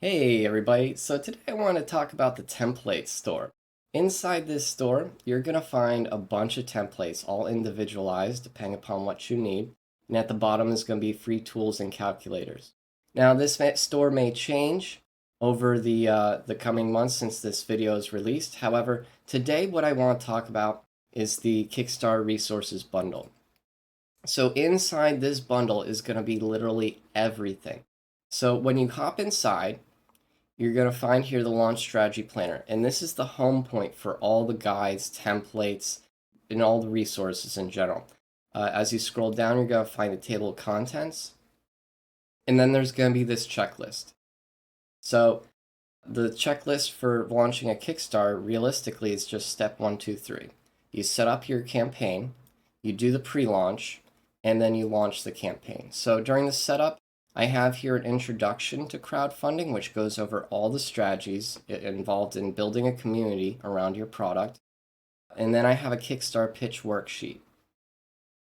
Hey everybody, so today I want to talk about the template store. Inside this store, you're going to find a bunch of templates, all individualized depending upon what you need. And at the bottom is going to be free tools and calculators. Now this store may change over the coming months since this video is released. However, today what I want to talk about is the Kickstarter resources bundle. So inside this bundle is going to be literally everything. So when you hop inside, you're going to find here the launch strategy planner, and this is the home point for all the guides, templates, and all the resources in general. As you scroll down, you're going to find the table of contents, and then there's going to be this checklist. So the checklist for launching a Kickstarter realistically is just step 1, 2, 3. You set up your campaign, you do the pre-launch, and then you launch the campaign. So during the setup, I have here an introduction to crowdfunding, which goes over all the strategies involved in building a community around your product. And then I have a Kickstarter pitch worksheet.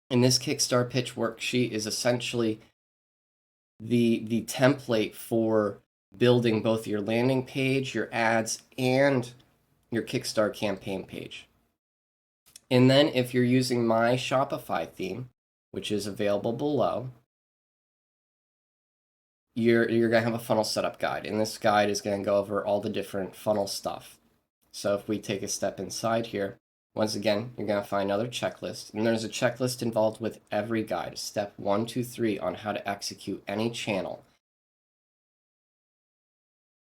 And this Kickstarter pitch worksheet is essentially the template for building both your landing page, your ads, and your Kickstarter campaign page. And then if you're using my Shopify theme, which is available below, you're going to have a funnel setup guide, and this guide is going to go over all the different funnel stuff. So if we take a step inside here, once again, you're going to find another checklist, and there's a checklist involved with every guide, step 1, 2, 3 on how to execute any channel.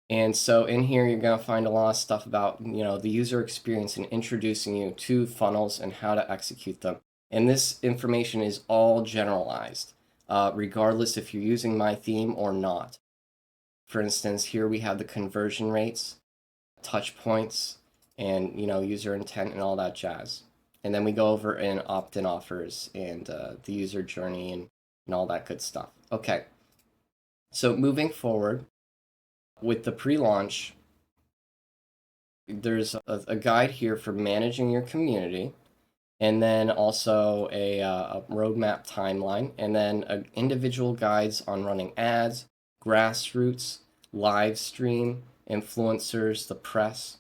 And so in here, you're going to find a lot of stuff about, the user experience and introducing you to funnels and how to execute them. And this information is all generalized. Regardless if you're using my theme or not. For instance, here we have the conversion rates, touch points, and user intent and all that jazz. And then we go over in opt-in offers and the user journey and all that good stuff. Okay, so moving forward with the pre-launch, there's a guide here for managing your community, and then also a roadmap timeline, and then individual guides on running ads, grassroots, live stream, influencers, the press.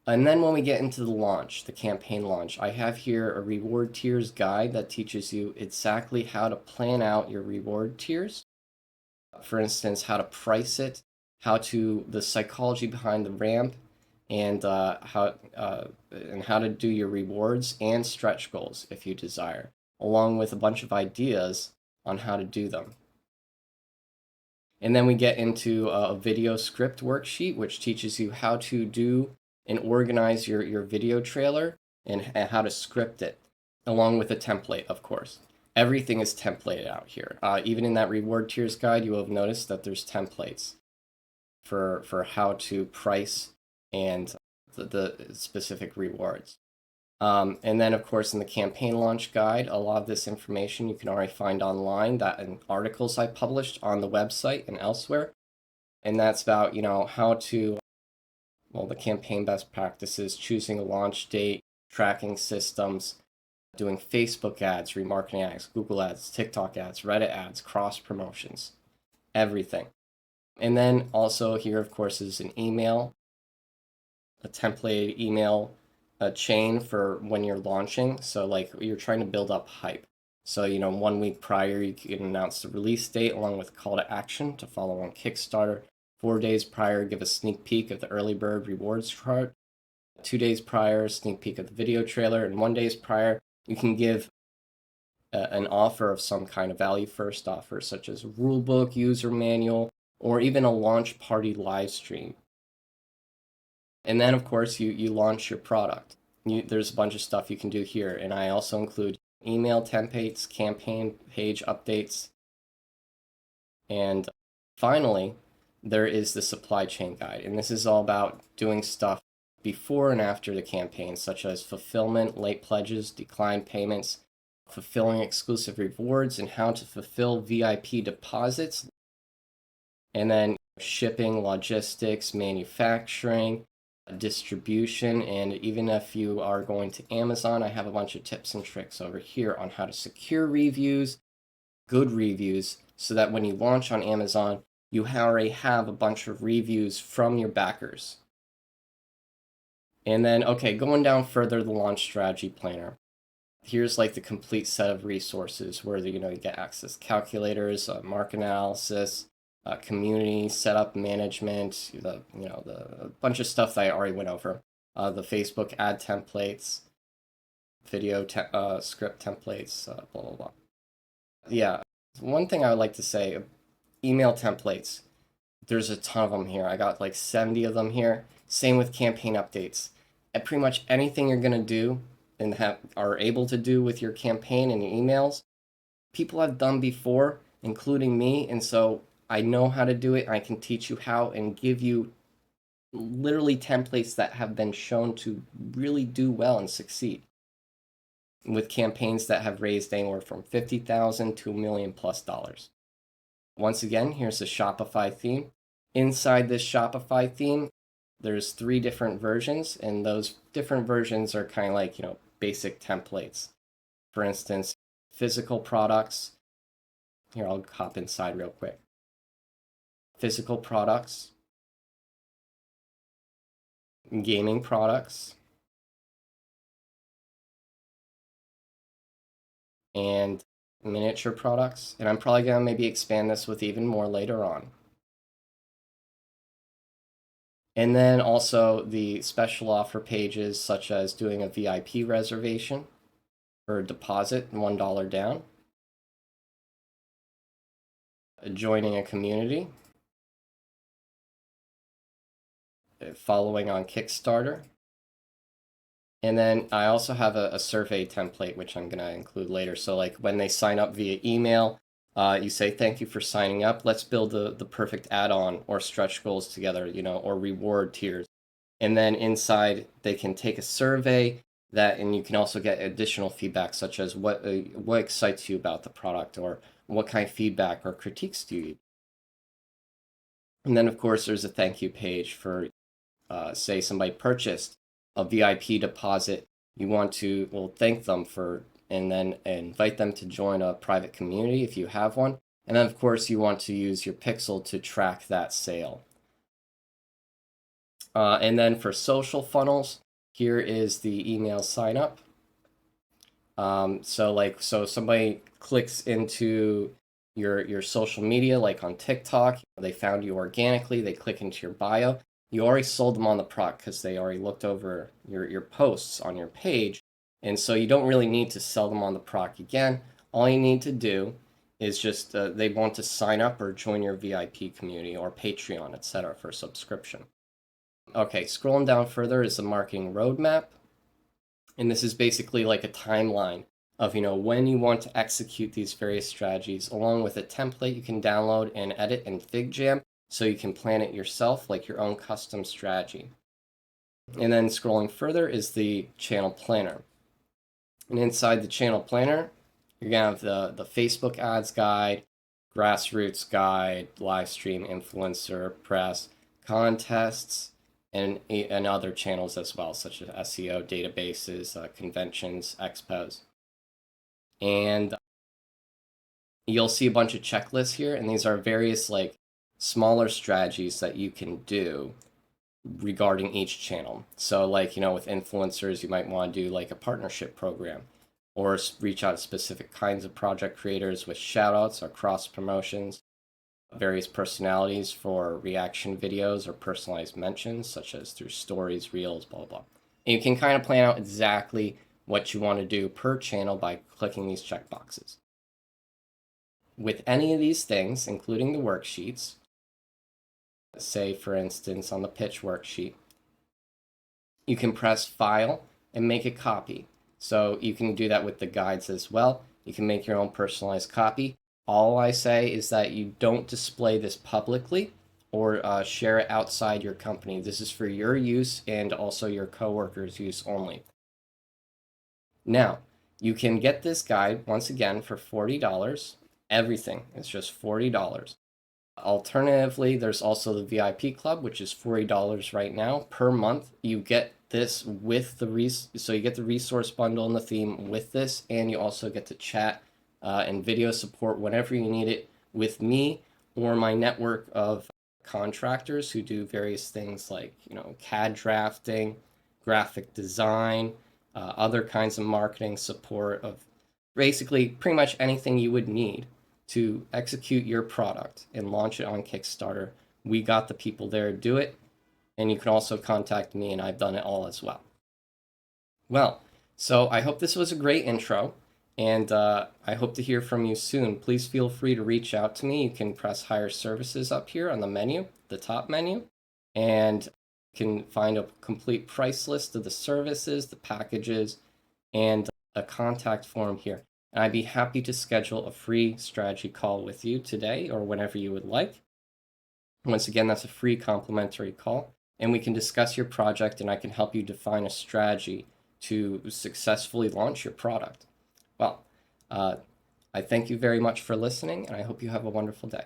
And then when we get into the launch, the campaign launch, I have here a reward tiers guide that teaches you exactly how to plan out your reward tiers. For instance, how to price it, the psychology behind the ramp, and how to do your rewards and stretch goals if you desire, along with a bunch of ideas on how to do them. And then we get into a video script worksheet, which teaches you how to do and organize your video trailer and how to script it, along with a template, of course. Everything is templated out here. Even in that reward tiers guide, you will have noticed that there's templates for how to price and the specific rewards. And then, of course, in the campaign launch guide, a lot of this information you can already find online, that in articles I published on the website and elsewhere. And that's about, how to, the campaign best practices, choosing a launch date, tracking systems, doing Facebook ads, remarketing ads, Google ads, TikTok ads, Reddit ads, cross promotions, everything. And then also here, of course, is an email, a template email chain for when you're launching. So like you're trying to build up hype. So, 1 week prior, you can announce the release date along with a call to action to follow on Kickstarter. 4 days prior, give a sneak peek of the early bird rewards chart. 2 days prior, sneak peek of the video trailer. And 1 day prior, you can give an offer of some kind of value first offer, such as rulebook, user manual, or even a launch party live stream. And then, of course, you launch your product. There's a bunch of stuff you can do here. And I also include email templates, campaign page updates. And finally, there is the supply chain guide. And this is all about doing stuff before and after the campaign, such as fulfillment, late pledges, declined payments, fulfilling exclusive rewards, and how to fulfill VIP deposits. And then shipping, logistics, manufacturing, distribution, and even if you are going to Amazon, I have a bunch of tips and tricks over here on how to secure reviews, good reviews, so that when you launch on Amazon, you already have a bunch of reviews from your backers. And then, okay, going down further, the launch strategy planner. Here's like the complete set of resources where you get access calculators, market analysis, community setup management, the bunch of stuff that I already went over. The Facebook ad templates, video script templates, blah blah blah. Yeah, one thing I would like to say, email templates. There's a ton of them here. I got like 70 of them here. Same with campaign updates. And pretty much anything you're gonna do and are able to do with your campaign and your emails, people have done before, including me, and so I know how to do it. I can teach you how and give you literally templates that have been shown to really do well and succeed with campaigns that have raised anywhere from $50,000 to $1 million+. Once again, here's the Shopify theme. Inside this Shopify theme, there's 3 different versions, and those different versions are kind of like, basic templates. For instance, physical products. Here, I'll hop inside real quick. Physical products, gaming products, and miniature products. And I'm probably going to maybe expand this with even more later on. And then also the special offer pages, such as doing a VIP reservation for a deposit, $1 down, joining a community, following on Kickstarter. And then I also have a survey template, which I'm going to include later. So like when they sign up via email, you say, thank you for signing up. Let's build the perfect add-on or stretch goals together, or reward tiers. And then inside, they can take a survey and you can also get additional feedback, such as what excites you about the product, or what kind of feedback or critiques do you need. And then, of course, there's a thank you page for, say, somebody purchased a VIP deposit. You want to, thank them for, and then invite them to join a private community if you have one. And then, of course, you want to use your pixel to track that sale. And then for social funnels, here is the email sign up. So somebody clicks into your social media, like on TikTok, they found you organically, they click into your bio. You already sold them on the product because they already looked over your posts on your page. And so you don't really need to sell them on the product again. All you need to do is just they want to sign up or join your VIP community or Patreon, etc. for subscription. Okay, scrolling down further is the marketing roadmap. And this is basically like a timeline of, when you want to execute these various strategies, along with a template you can download and edit in FigJam so you can plan it yourself, like your own custom strategy. And then scrolling further is the channel planner. And inside the channel planner, you're going to have the Facebook ads guide, grassroots guide, live stream, influencer, press, contests, and other channels as well, such as SEO, databases, conventions, expos. And you'll see a bunch of checklists here, and these are various like smaller strategies that you can do regarding each channel. So like, with influencers, you might want to do like a partnership program, or reach out to specific kinds of project creators with shout outs or cross promotions, various personalities for reaction videos or personalized mentions, such as through stories, reels, blah, blah, blah. And you can kind of plan out exactly what you want to do per channel by clicking these checkboxes. With any of these things, including the worksheets, say, for instance, on the pitch worksheet, you can press File and make a copy. So you can do that with the guides as well. You can make your own personalized copy. All I say is that you don't display this publicly or share it outside your company. This is for your use and also your coworkers' use only. Now, you can get this guide, once again, for $40. Everything is just $40. Alternatively, there's also the VIP Club, which is $40 right now per month. You get this with so you get the resource bundle and the theme with this, and you also get to chat and video support whenever you need it with me or my network of contractors who do various things like, CAD drafting, graphic design, other kinds of marketing support of basically pretty much anything you would need to execute your product and launch it on Kickstarter. We got the people there to do it, and you can also contact me, and I've done it all as well. Well, so I hope this was a great intro, and I hope to hear from you soon. Please feel free to reach out to me. You can press Hire Services up here on the menu, the top menu, and you can find a complete price list of the services, the packages, and a contact form here. And I'd be happy to schedule a free strategy call with you today or whenever you would like. Once again, that's a free complimentary call, and we can discuss your project, and I can help you define a strategy to successfully launch your product. Well, I thank you very much for listening, and I hope you have a wonderful day.